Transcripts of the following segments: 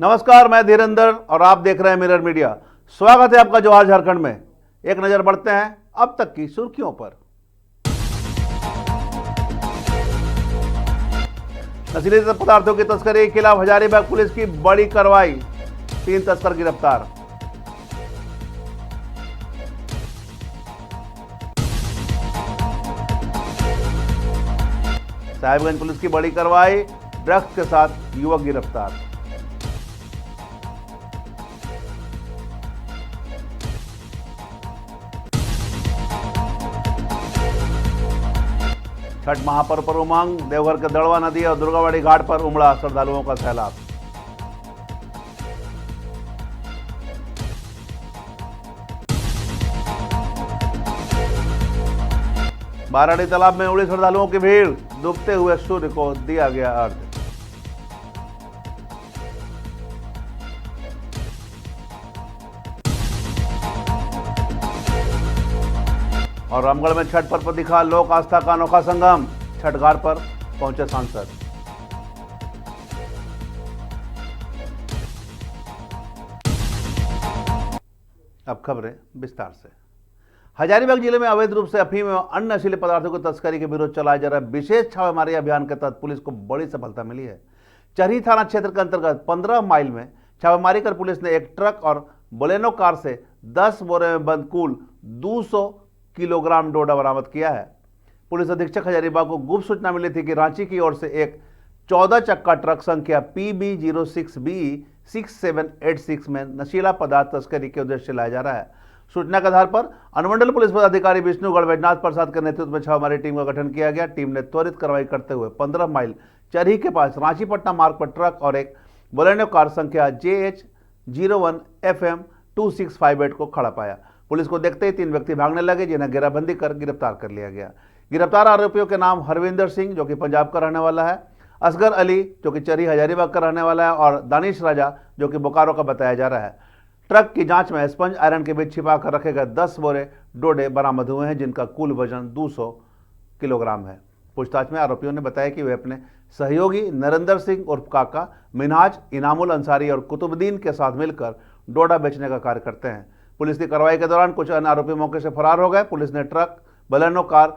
नमस्कार, मैं धीरेंद्र और आप देख रहे हैं मिरर मीडिया। स्वागत है आपका जोहार झारखंड में। एक नजर बढ़ते हैं अब तक की सुर्खियों पर। नशीले पदार्थों की तस्करी के खिलाफ हजारीबाग पुलिस की बड़ी कार्रवाई, 3 तस्कर गिरफ्तार। साहिबगंज पुलिस की बड़ी कार्रवाई, ड्रग्स के साथ युवक गिरफ्तार। छठ महापर्व पर उमंग, देवघर के दड़वा नदी और दुर्गावाड़ी घाट पर उमड़ा श्रद्धालुओं का सैलाब। बाराड़ी तालाब में उड़ी श्रद्धालुओं की भीड़, डूबते हुए सूर्य को दिया गया अर्घ्य। और रामगढ़ में छठ पर्व पर दिखा लोक आस्था का अनोखा संगम, छठ घाट पर पहुंचे सांसद। अब खबरें विस्तार से। हजारीबाग जिले में अवैध रूप से अफीम एवं अन्य नशीले पदार्थों की तस्करी के विरुद्ध चलाया जा रहा विशेष छापेमारी अभियान के तहत पुलिस को बड़ी सफलता मिली है। चरही थाना क्षेत्र के अंतर्गत 15 माइल में छापेमारी कर पुलिस ने एक ट्रक और बोलेनो कार से 10 बोरे में बंद कुल 200 किलोग्राम डोडा बरामद किया है। पुलिस अधीक्षक हजारीबाग को गुप्त सूचना मिली थी कि रांची की ओर से एक 14 चक्का ट्रक संख्या PB06B6786 में नशीला पदार्थ तस्करी के उद्देश्य से लाया जा रहा है। सूचना के आधार पर अनुमंडल पुलिस पदाधिकारी विष्णुगढ़ वैजनाथ प्रसाद के नेतृत्व में छापेमारी टीम का गठन किया गया। टीम ने त्वरित कार्रवाई करते हुए 15 माइल चरही के पास रांची पटना मार्ग पर ट्रक और एक बोलेनो कार संख्या JH01FM2658 को खड़ा पाया। पुलिस को देखते ही 3 व्यक्ति भागने लगे, जिन्हें घेराबंदी कर गिरफ्तार कर लिया गया। गिरफ्तार आरोपियों के नाम हरविंदर सिंह जो कि पंजाब का रहने वाला है, असगर अली जो कि चरही हजारीबाग का रहने वाला है और दानिश राजा जो कि बोकारो का बताया जा रहा है। ट्रक की जांच में स्पंज आयरन के बीच छिपा कर रखे गए 10 बोरे डोडे बरामद हुए हैं, जिनका कुल वजन 200 किलोग्राम है। पूछताछ में आरोपियों ने बताया कि वे अपने सहयोगी नरेंद्र सिंह उर्फ काका, मिनहाज, इनामुल अंसारी और कुतुबुद्दीन के साथ मिलकर डोडा बेचने का कार्य करते हैं। पुलिस की कार्रवाई के दौरान कुछ अन्य आरोपी मौके से फरार हो गए। पुलिस ने truck, Baleno car,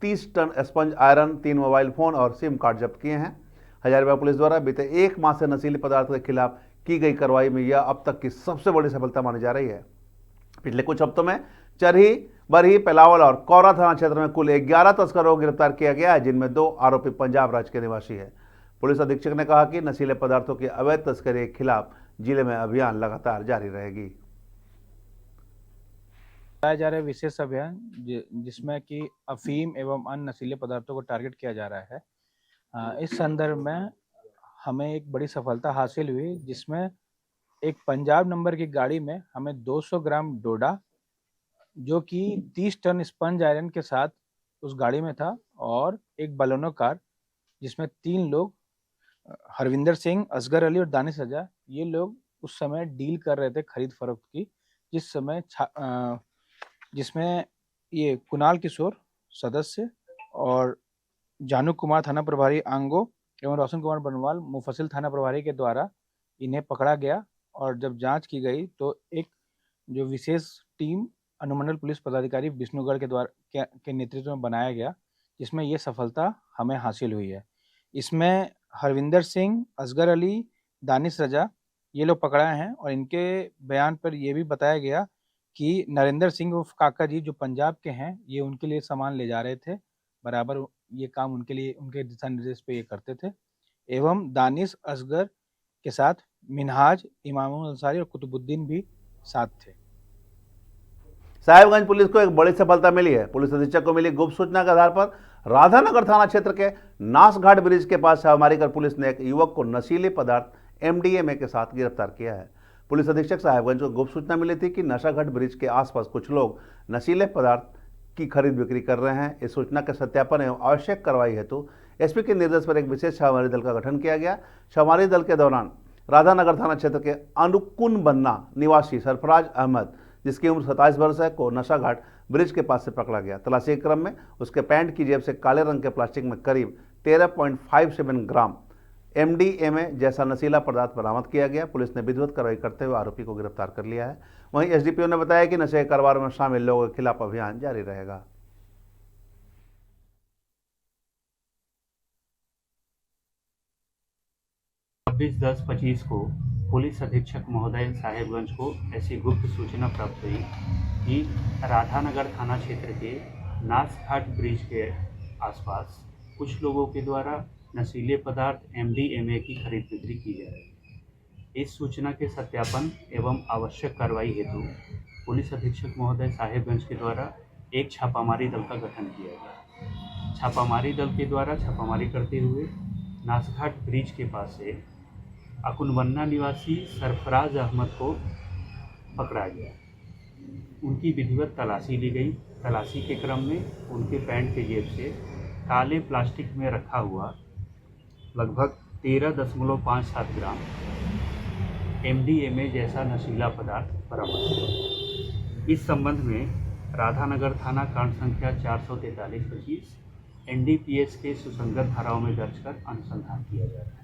30 ton sponge iron, 3 mobile phone और सिम कार्ड जब्त किए हैं। हजारीबाग पुलिस द्वारा बीते 1 माह से नशीले पदार्थ के खिलाफ की गई कार्रवाई में यह अब तक की सबसे बड़ी सफलता मानी जा रही है। पिछले कुछ हफ्तों में चरही, बरही, पेलावल और कौरा थाना क्षेत्र में कुल 11 तस्करों को गिरफ्तार किया गया है, जिनमें 2 आरोपी पंजाब राज्य के निवासी है। पुलिस अधीक्षक ने कहा कि नशीले पदार्थों की अवैध तस्करी के खिलाफ जिले में अभियान लगातार जारी रहेगी। चलाया जा रहा है विशेष अभियान जिसमें कि अफीम एवं अन्य नशीले पदार्थों को टारगेट किया जा रहा है। इस संदर्भ में हमें एक बड़ी सफलता हासिल हुई, जिसमें एक पंजाब नंबर की गाड़ी में हमें 200 ग्राम डोडा जो कि 30 टन स्पंज आयरन के साथ उस गाड़ी में था, और एक बलोनो कार जिसमें 3 लोग हरविंदर सिंह, असगर अली और दानिश रजा, ये लोग उस समय डील कर रहे थे खरीद फरोख्त की, जिसमें ये कुणाल किशोर सदस्य और जानू कुमार थाना प्रभारी आंगो एवं रोशन कुमार बनवाल मुफस्सिल थाना प्रभारी के द्वारा इन्हें पकड़ा गया। और जब जांच की गई तो एक जो विशेष टीम अनुमंडल पुलिस पदाधिकारी विष्णुगढ़ के द्वारा के नेतृत्व में बनाया गया, जिसमें ये सफलता हमें हासिल हुई है। इसमें हरविंदर सिंह, असगर अली, दानिश रजा ये लोग पकड़ाए हैं, और इनके बयान पर यह भी बताया गया कि नरेंद्र सिंह उर्फ काका जी जो पंजाब के हैं, ये उनके लिए सामान ले जा रहे थे, बराबर ये काम उनके लिए उनके दिशा निर्देश पे ये करते थे। एवं दानिश, असगर के साथ मिनहाज, इमामुल अंसारी और कुतुबुद्दीन भी साथ थे। साहिबगंज पुलिस को एक बड़ी सफलता मिली है। पुलिस अधीक्षक को मिली गुप्त सूचना के आधार पर राधानगर थाना क्षेत्र के नासघाट ब्रिज के पास छापेमारी कर पुलिस ने एक युवक को नशीले पदार्थ MDMA के साथ गिरफ्तार किया है। पुलिस अधीक्षक साहिबगंज को गुप्त सूचना मिली थी कि नशाघाट ब्रिज के आसपास कुछ लोग नशीले पदार्थ की खरीद बिक्री कर रहे हैं। इस सूचना के सत्यापन एवं आवश्यक कार्रवाई हेतु SP के निर्देश पर एक विशेष छापेमारी दल का गठन किया गया। छापेमारी दल के दौरान राधानगर थाना क्षेत्र के अनुकुन बन्ना निवासी सरफराज अहमद, जिसकी उम्र 27 वर्ष है, को नशाघाट ब्रिज के पास से पकड़ा गया। तलाशी के क्रम में उसके पैंट की जेब से काले रंग के प्लास्टिक में करीब 13.57 ग्राम MDMA जैसा नशीला पदार्थ बरामद किया गया। पुलिस ने विधिवत कार्रवाई करते हुए आरोपी को गिरफ्तार कर लिया है। वहीं SDPO ने बताया कि नशे के कारोबार में शामिल लोगों के खिलाफ अभियान जारी रहेगा। 26/10/25 को पुलिस अधीक्षक महोदय साहेबगंज को ऐसी गुप्त सूचना प्राप्त हुई कि राधानगर थाना क्षेत्र के नासघाट ब्रिज के आसपास कुछ लोगों के द्वारा नशीले पदार्थ MDMA की खरीद बिक्री की जा रही है। इस सूचना के सत्यापन एवं आवश्यक कार्रवाई हेतु पुलिस अधीक्षक महोदय साहेबगंज के द्वारा एक छापामारी दल का गठन किया गया। छापामारी दल के द्वारा छापामारी करते हुए नासघाट ब्रिज के पास से अकुनवन्ना निवासी सरफराज अहमद को पकड़ा गया। उनकी विधिवत तलाशी ली गई। तलाशी के क्रम में उनके पैंट के जेब से काले प्लास्टिक में रखा हुआ लगभग 13.57 ग्राम MDMA जैसा नशीला पदार्थ बरामद हुआ। इस संबंध में राधानगर थाना कांड संख्या 443/25 NDPS के सुसंगत धाराओं में दर्ज कर अनुसंधान किया जा रहा है।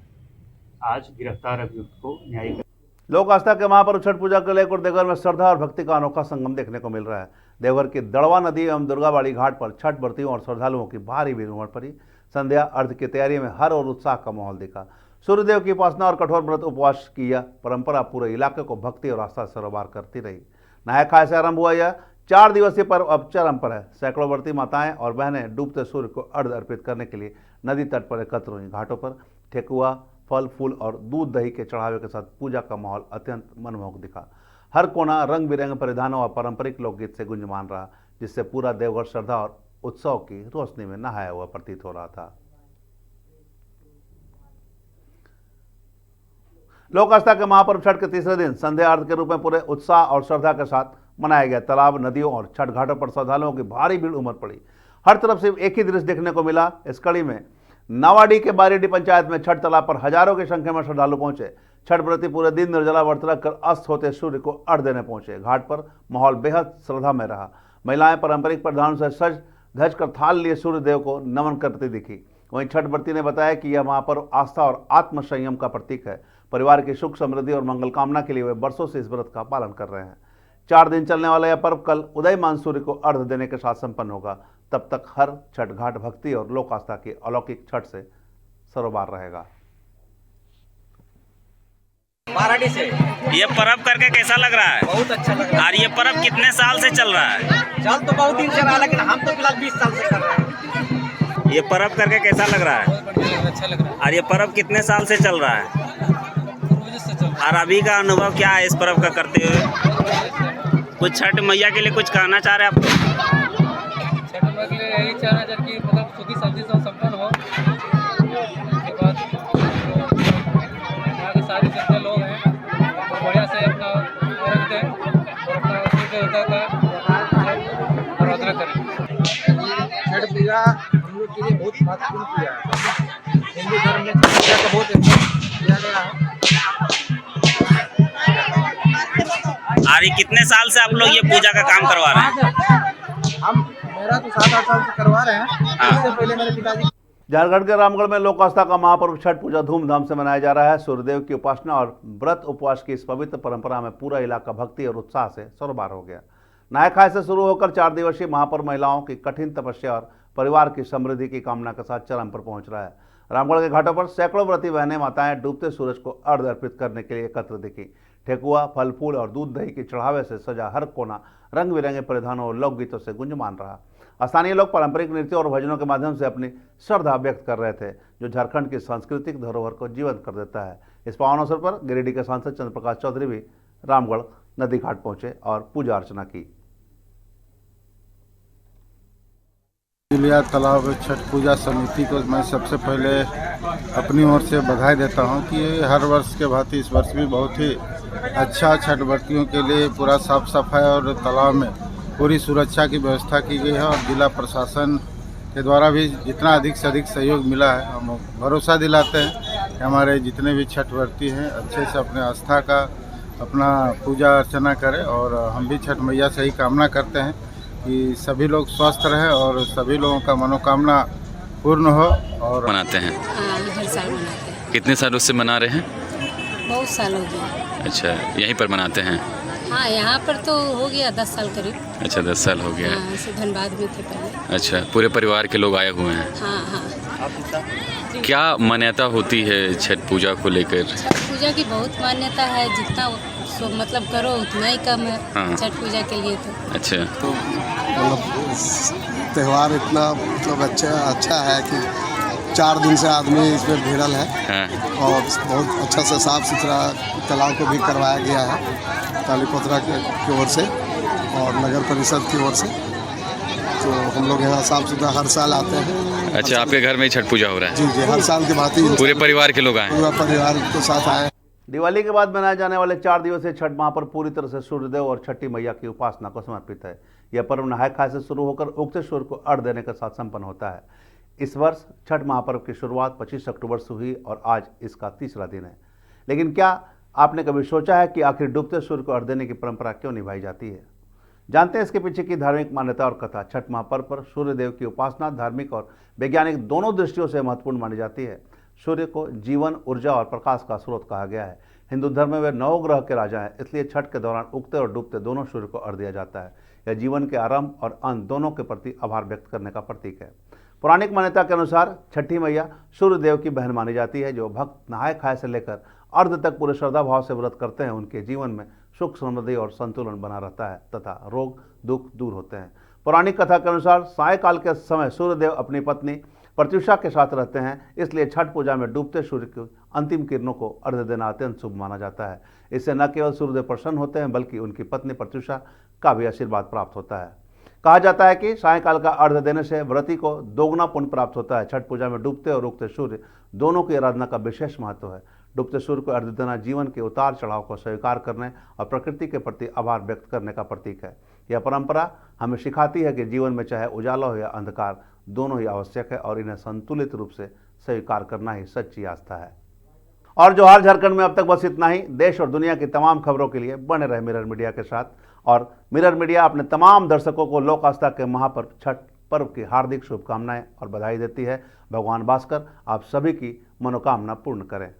आज गिरफ्तार अभियुक्त को न्यायिक लोक आस्था के महापर्व छठ पूजा को लेकर देवघर में श्रद्धा और भक्ति का अनोखा संगम देखने को मिल रहा है। देवघर की दड़वा नदी एवं दुर्गाबाड़ी घाट पर छठ व्रतियों और श्रद्धालुओं की भारी भीड़ उमड़ पड़ी। संध्या अर्घ की तैयारी में हर और उत्साह का माहौल दिखा। सूर्यदेव की उपासना और कठोर व्रत उपवास की यह परंपरा पूरे इलाके को भक्ति और आस्था से सरोबार करती रही। नहाय खाए से आरंभ हुआ यह 4 दिवसीय पर्व अब चरम पर है। सैकड़ों व्रती माताएं और बहनें डूबते सूर्य को अर्घ्य अर्पित करने के लिए नदी तट पर एकत्र हुई। घाटों पर ठेकुआ, फल फूल और दूध दही के चढ़ावे के साथ पूजा का माहौल अत्यंत मनमोहक दिखा। हर कोना रंग बिरंगे परिधानों और पारंपरिक लोकगीत से गुंजमान रहा, जिससे पूरा देवघर श्रद्धा और उत्सव की रोशनी में नहाया हुआ प्रतीत हो रहा था। लोक आस्था के महापर्व छठ के तीसरे दिन संध्या अर्घ के रूप में पूरे उत्साह और श्रद्धा के साथ मनाया गया। तालाब, नदियों और छठ घाटों पर श्रद्धालुओं की भारी भीड़ उमड़ पड़ी। हर तरफ से एक ही दृश्य देखने को मिला। इस कड़ी में नावाडी के बारीडी पंचायत में छठ तालाब पर हजारों की संख्या में श्रद्धालु पहुंचे। छठ व्रती पूरे दिन निर्जला व्रत रखकर अस्त होते सूर्य को अर्घ्य देने पहुंचे। घाट पर माहौल बेहद श्रद्धा में रहा। महिलाएं पारंपरिक परिधानों से सज धज कर थाल लिए सूर्य देव को नमन करती दिखी। वहीं छठ व्रती ने बताया कि यह महापर्व आस्था और आत्म संयम का प्रतीक है। परिवार की सुख समृद्धि और मंगल कामना के लिए वे वर्षों से इस व्रत का पालन कर रहे हैं। 4 दिन चलने वाला यह पर्व कल उदयमान सूर्य को अर्घ्य देने के साथ संपन्न होगा। तब तक हर छठ घाट भक्ति और लोक आस्था की अलौकिक छठ से सरोबार रहेगा। बाराडी से ये पर्व करके कैसा लग रहा है? बहुत अच्छा लग रहा और ये पर्व कितने साल से चल रहा है? है। चल तो बहुत दिन से रहा, लेकिन हम तो फिलहाल 20 साल से कर रहे हैं। ये पर्व करके कैसा लग रहा है? अच्छा लग रहा और ये पर्व कितने साल से चल रहा है? है। और अभी का अनुभव क्या है इस पर्व का करते हुए? कुछ छठ मैया के लिए कुछ कहना चाह रहे हैं आप? छठ माता के लिए यही चाहना चाहिए कि मतलब सुखी शांति से संपन्न हो। उसके बाद यहाँ के सारे जितने लोग हैं वो बढ़िया से अपना अर्घ दें और अपना सूर्य देवता का आराधना करें। छठ पूजा हम लोग के लिए बहुत महत्वपूर्ण पूजा है। हिंदू धर्म में छठ पूजा का बहुत किया गया है। और ये कितने साल से आप लोग ये पूजा का काम करवा रहे हैं? मेरा तो 7-8 साल से करवा रहे हैं। इससे पहले मेरे पिताजी। झारखंड के रामगढ़ में लोक आस्था का महापर्व छठ पूजा धूमधाम से मनाया जा रहा है। सूर्यदेव की उपासना और व्रत उपवास की इस पवित्र परंपरा में पूरा इलाका भक्ति और उत्साह से सरोबार हो गया। नहाय खाए से शुरू होकर 4 दिवसीय महापर्व महिलाओं की कठिन तपस्या और परिवार की समृद्धि की कामना के साथ चरम पर पहुंच रहा है। रामगढ़ के घाटों पर सैकड़ों व्रती बहनें माताएं डूबते सूरज को अर्घ्य अर्पित करने के लिए एकत्र दिखी। ठेकुआ, फल फूल और दूध दही के चढ़ावे से सजा हर कोना रंग बिरंगे परिधानों और लोकगीतों से गुंजमान रहा। स्थानीय लोग पारंपरिक नृत्यों और भजनों के माध्यम से अपनी श्रद्धा व्यक्त कर रहे थे, जो झारखंड की सांस्कृतिक धरोहर को जीवंत कर देता है। इस पावन अवसर पर गिरिडीह के सांसद चंद्रप्रकाश चौधरी भी रामगढ़ नदी घाट पहुंचे और पूजा अर्चना की। लिया तालाब छठ पूजा समिति को मैं सबसे पहले अपनी ओर से बधाई देता हूं कि हर वर्ष के भांति इस वर्ष भी बहुत ही अच्छा छठ व्रतियों के लिए पूरा साफ सफाई और तालाब में पूरी सुरक्षा की व्यवस्था की गई है। और जिला प्रशासन के द्वारा भी जितना अधिक से अधिक सहयोग मिला है, हम भरोसा दिलाते हैं कि हमारे जितने भी छठ व्रती हैं अच्छे से अपने आस्था का अपना पूजा अर्चना करें। और हम भी छठ मैया से ही कामना करते हैं कि सभी लोग स्वस्थ रहें और सभी लोगों का मनोकामना पूर्ण हो। और मनाते हैं? हाँ, हर साल मनाते हैं। कितने सालों से मना रहे हैं? बहुत साल हो गया। अच्छा, यहीं पर मनाते हैं? हाँ, यहाँ पर तो हो गया 10 साल करीब। अच्छा, 10 साल हो गया। हाँ, ऐसे धनबाद में थे पहले। अच्छा, पूरे परिवार के लोग आए हुए हैं। हाँ हाँ। क्या मान्यता होती है छठ पूजा को लेकर? छठ पूजा की बहुत मान्यता है, जितना मतलब करो उतना ही कम है। हाँ। छठ पूजा के लिए तो। अच्छा, तो मतलब त्यौहार इतना मतलब अच्छा है कि 4 दिन से आदमी इसमें भिड़ल है। हाँ। और बहुत अच्छा से साफ सुथरा तालाब को भी करवाया गया है तालीपत्रा की ओर से और नगर परिषद की ओर से। तो हम लोग यहाँ साफ सुथरा हर साल आते हैं। अच्छा, आपके घर में ही छठ पूजा हो रहा है? जी जी, हर साल की भांति पूरे परिवार के लोग आए? पूरा परिवार के साथ आए। दिवाली के बाद मनाए जाने वाले 4 दिवसीय छठ महापर्व पूरी तरह से सूर्यदेव और छठी मैया की उपासना को समर्पित है। यह पर्व नहाय खाय से शुरू होकर उगते सूर्य को अर्घ देने के साथ संपन्न होता है। इस वर्ष छठ महापर्व की शुरुआत 25 अक्टूबर से हुई और आज इसका तीसरा दिन है। लेकिन क्या आपने कभी सोचा है कि आखिर डूबते सूर्य को अर्घ देने की परंपरा क्यों निभाई जाती है? जानते हैं इसके पीछे की धार्मिक मान्यता और कथा। छठ महापर्व पर सूर्यदेव की उपासना धार्मिक और वैज्ञानिक दोनों दृष्टियों से महत्वपूर्ण मानी जाती है। सूर्य को जीवन, ऊर्जा और प्रकाश का स्रोत कहा गया है। हिंदू धर्म में वे 9 ग्रह के राजा हैं, इसलिए छठ के दौरान उगते और डूबते दोनों सूर्य को अर्घ दिया जाता है। यह जीवन के आरंभ और अंत दोनों के प्रति आभार व्यक्त करने का प्रतीक है। पौराणिक मान्यता के अनुसार छठी मैया सूर्यदेव की बहन मानी जाती है। जो भक्त नहाय खाय से लेकर अर्घ तक पूरे श्रद्धा भाव से व्रत करते हैं, उनके जीवन में सुख, समृद्धि और संतुलन बना रहता है तथा रोग दुख दूर होते हैं। पौराणिक कथा के अनुसार सायकाल के समय सूर्यदेव अपनी पत्नी प्रत्युषा के साथ रहते हैं, इसलिए छठ पूजा में डूबते सूर्य की अंतिम किरणों को अर्घ देना अत्यंत शुभ माना जाता है। इससे न केवल सूर्यदेव प्रसन्न होते हैं, बल्कि उनकी पत्नी प्रत्युषा का भी आशीर्वाद प्राप्त होता है। कहा जाता है कि सायकाल का अर्घ देने से व्रती को दोगुना पुण्य प्राप्त होता है। छठ पूजा में डूबते और उगते सूर्य दोनों की आराधना का विशेष महत्व है। डूबते सूर्य को अर्घ देना जीवन के उतार चढ़ाव को स्वीकार करने और प्रकृति के प्रति आभार व्यक्त करने का प्रतीक है। यह परंपरा हमें सिखाती है कि जीवन में चाहे उजाला हो या अंधकार, दोनों ही आवश्यक है और इन्हें संतुलित रूप से स्वीकार करना ही सच्ची आस्था है। और जोहार झारखंड में अब तक बस इतना ही। देश और दुनिया की तमाम खबरों के लिए बने रहे मिरर मीडिया के साथ। और मिरर मीडिया अपने तमाम दर्शकों को लोक आस्था के महापर्व छठ पर्व की हार्दिक शुभकामनाएं और बधाई देती है। भगवान भास्कर आप सभी की मनोकामना पूर्ण करें।